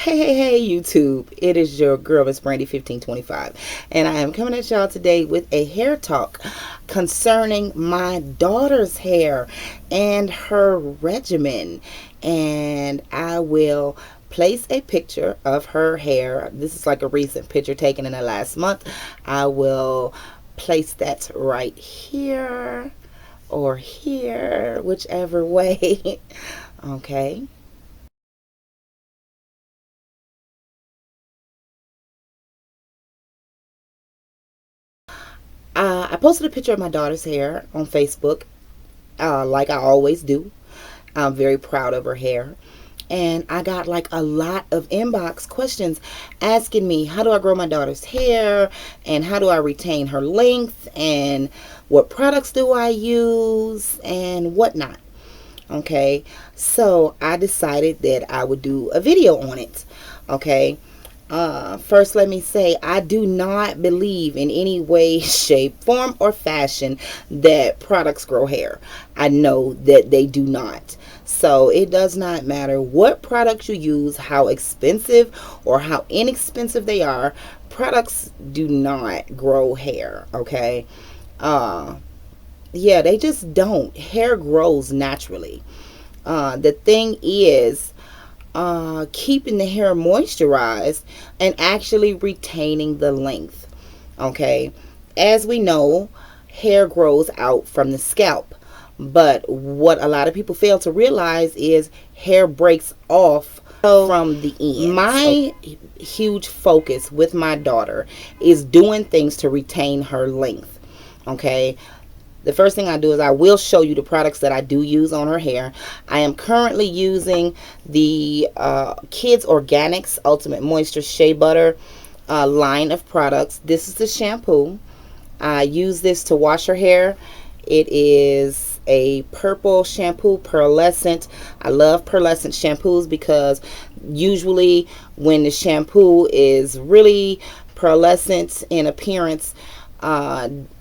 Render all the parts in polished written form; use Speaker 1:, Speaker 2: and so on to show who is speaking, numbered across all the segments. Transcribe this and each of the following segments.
Speaker 1: Hey, YouTube. It is your girl, Miss Brandy 1525. And I am coming at y'all today with a hair talk concerning my daughter's hair and her regimen. And I will place a picture of her hair. This is like a recent picture taken in the last month. I will place that right here or here, whichever way. Okay. I posted a picture of my daughter's hair on Facebook, like I always do. I'm very proud of her hair. And I got like a lot of inbox questions asking me, how do I grow my daughter's hair? And how do I retain her length? And what products do I use? And whatnot. Okay. So I decided that I would do a video on it. Okay. First, let me say I do not believe in any way, shape, form, or fashion that products grow hair. I know that they do not. So it does not matter what products you use, how expensive or how inexpensive they are. Products do not grow hair. Okay. Uh, yeah, they just don't. Hair grows naturally. The thing is, keeping the hair moisturized and actually retaining the length. Okay, as we know, hair grows out from the scalp, but what a lot of people fail to realize is hair breaks off from the ends. My huge focus with my daughter is doing things to retain her length. Okay, the first thing I do is I will show you the products that I do use on her hair. I am currently using the Kids Organics Ultimate Moisture Shea Butter line of products. This is the shampoo. I use this to wash her hair. It is a purple shampoo, pearlescent. I love pearlescent shampoos because usually when the shampoo is really pearlescent in appearance,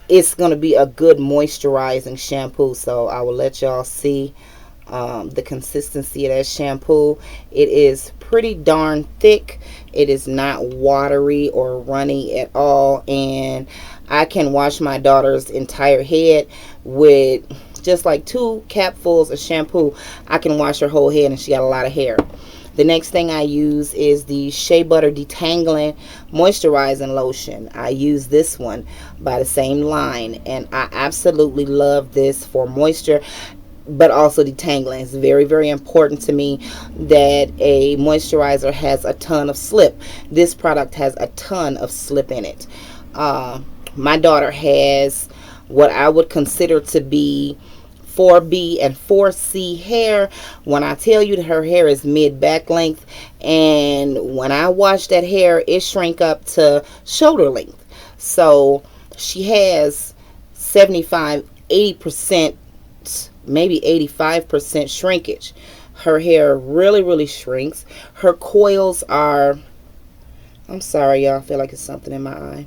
Speaker 1: it's going to be a good moisturizing shampoo. So I will let y'all see the consistency of that shampoo. It is pretty darn thick. It is not watery or runny at all, and I can wash my daughter's entire head with just like 2 capfuls of shampoo. I can wash her whole head, and she got a lot of hair. The next thing I use is the Shea Butter Detangling Moisturizing Lotion. I use this one by the same line, and I absolutely love this for moisture, but also detangling. It's very, very important to me that a moisturizer has a ton of slip. This product has a ton of slip in it. My daughter has what I would consider to be 4B and 4C hair. When I tell you that her hair is mid back length, and when I wash that hair, it shrink up to shoulder length. So she has 75, 80%, maybe 85% shrinkage. Her hair really, really shrinks. Her coils are, I'm sorry, y'all, I feel like it's something in my eye.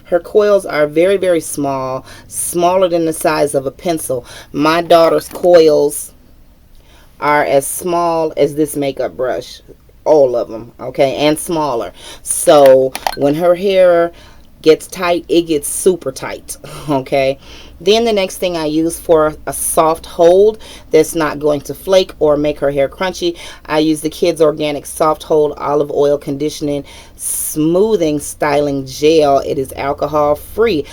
Speaker 1: Her coils are very, very small, smaller than the size of a pencil. My daughter's coils are as small as this makeup brush, all of them, okay, and smaller. So when her hair gets tight, it gets super tight, okay. Then the next thing I use for a soft hold that's not going to flake or make her hair crunchy, I use the Kids Organic Soft Hold Olive Oil Conditioning Smoothing Styling Gel. It is alcohol free.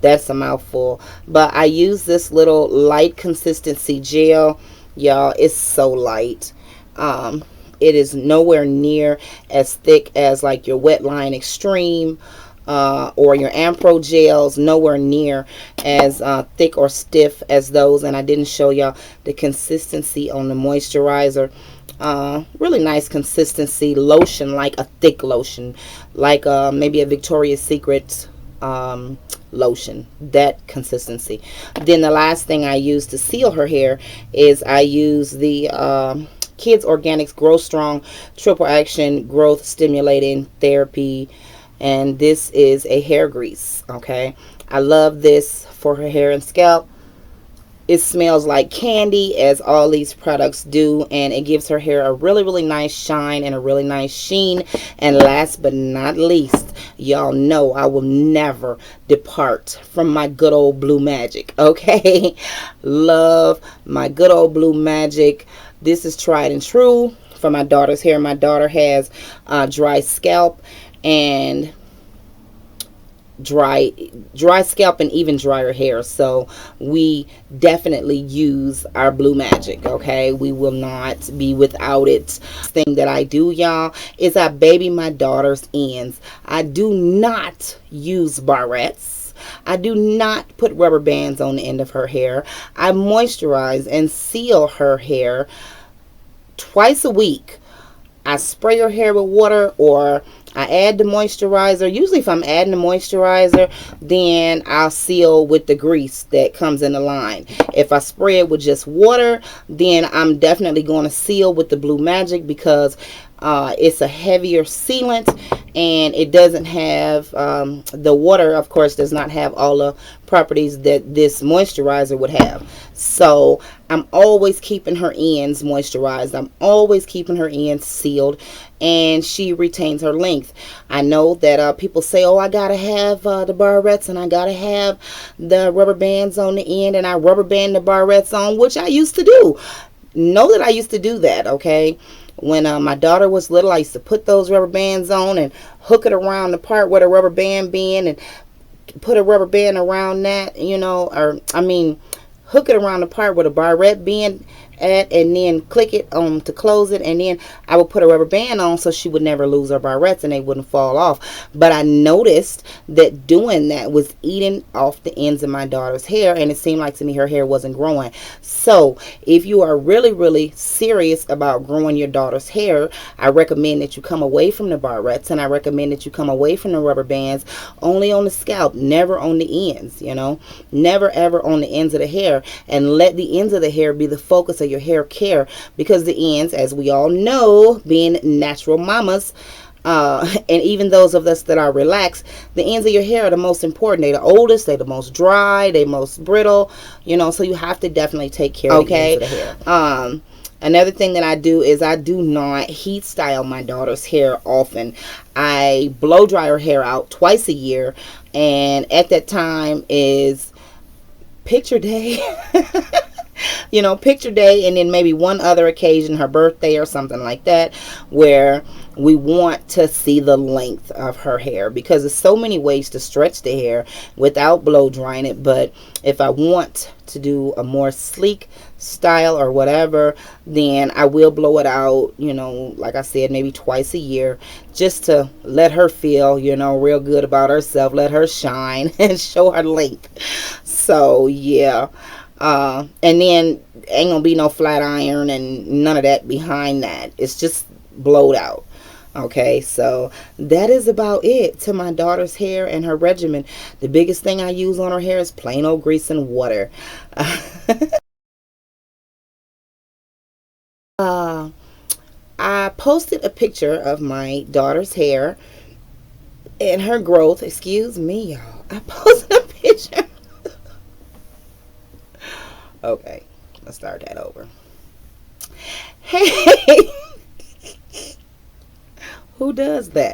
Speaker 1: That's a mouthful, but I use this little light consistency gel, y'all. It's so light. It is nowhere near as thick as like your Wetline Extreme or your Ampro gels, nowhere near as thick or stiff as those. And I didn't show y'all the consistency on the moisturizer. Really nice consistency, lotion, like a thick lotion, like maybe a Victoria's Secret lotion, that consistency. Then the last thing I use to seal her hair is I use the Kids Organics Grow Strong Triple Action Growth Stimulating Therapy, and this is a hair grease. Okay, I love this for her hair and scalp. It smells like candy, as all these products do, and it gives her hair a really, really nice shine and a really nice sheen. And last but not least, y'all know I will never depart from my good old Blue Magic, okay? Love my good old Blue Magic. This is tried and true for my daughter's hair. My daughter has dry scalp and dry scalp and even drier hair, so we definitely use our Blue Magic, okay? We will not be without it. Thing that I do, y'all, is I baby my daughter's ends. I do not use barrettes. I do not put rubber bands on the end of her hair. I moisturize and seal her hair twice a week. I spray her hair with water, or I add the moisturizer. Usually if I'm adding the moisturizer, then I'll seal with the grease that comes in the line. If I spray it with just water, then I'm definitely going to seal with the Blue Magic, because it's a heavier sealant, and it doesn't have the water, of course, does not have all the properties that this moisturizer would have. So I'm always keeping her ends moisturized. I'm always keeping her ends sealed, and she retains her length. I know that people say, oh, I gotta have the barrettes, and I gotta have the rubber bands on the end, and I rubber band the barrettes on, which I used to do. Know that I used to do that, okay? When my daughter was little, I used to put those rubber bands on and hook it around the part where the rubber band being, and put a rubber band around that, you know, or I mean, hook it around the part where the barrette being at, and then click it to close it, and then I would put a rubber band on so she would never lose her barrettes and they wouldn't fall off. But I noticed that doing that was eating off the ends of my daughter's hair, and it seemed like to me her hair wasn't growing. So if you are really, really serious about growing your daughter's hair, I recommend that you come away from the barrettes, and I recommend that you come away from the rubber bands, only on the scalp, never on the ends, you know, never ever on the ends of the hair, and let the ends of the hair be the focus of your hair care, because the ends, as we all know, being natural mamas, and even those of us that are relaxed, the ends of your hair are the most important. They're the oldest, they're the most dry, they're most brittle, you know, so you have to definitely take care of the ends of the hair. Another thing that I do is I do not heat style my daughter's hair often. I blow dry her hair out twice a year, and at that time is picture day. You know, picture day, and then maybe one other occasion, her birthday or something like that, where we want to see the length of her hair, because there's so many ways to stretch the hair without blow drying it. But if I want to do a more sleek style or whatever, then I will blow it out, you know, like I said, maybe twice a year, just to let her feel, you know, real good about herself, let her shine and show her length. So yeah. And then ain't gonna be no flat iron and none of that behind that. It's just blowed out. Okay, so that is about it to my daughter's hair and her regimen. The biggest thing I use on her hair is plain old grease and water. I posted a picture of my daughter's hair and her growth. Excuse me, y'all. I posted a picture. Okay, let's start that over. Hey, who does that?